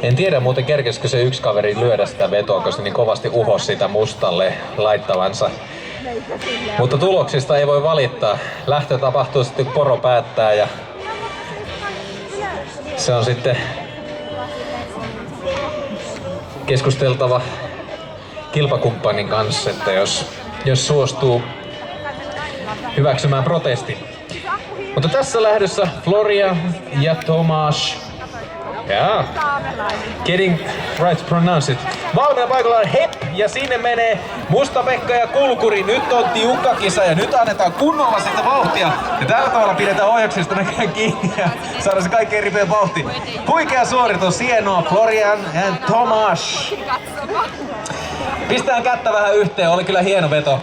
En tiedä muuten kerkesikö se yksi kaveri lyödä sitä vetoa, koska se niin kovasti uhosi sitä mustalle laittavansa. Mutta tuloksista ei voi valittaa. Lähtö tapahtuu sitten, kun poro päättää ja se on sitten keskusteltava kilpakumppanin kanssa, että jos suostuu hyväksymään protesti. Mutta tässä lähdössä Floria ja Tomasz. Yeah. Getting right to pronounce it. Valmiina paikalla on Hep ja sinne menee Musta-Pekka ja Kulkuri. Nyt on tiukka kisa ja nyt annetaan kunnolla sitä vauhtia. Ja tällä tavalla pidetään ohjaksista näkään kiinni ja saadaan se kaikkein ripeä vauhti. Huikea suoritus, hienoa Florian ja Tomasz. Pistään kättä vähän yhteen, oli kyllä hieno veto.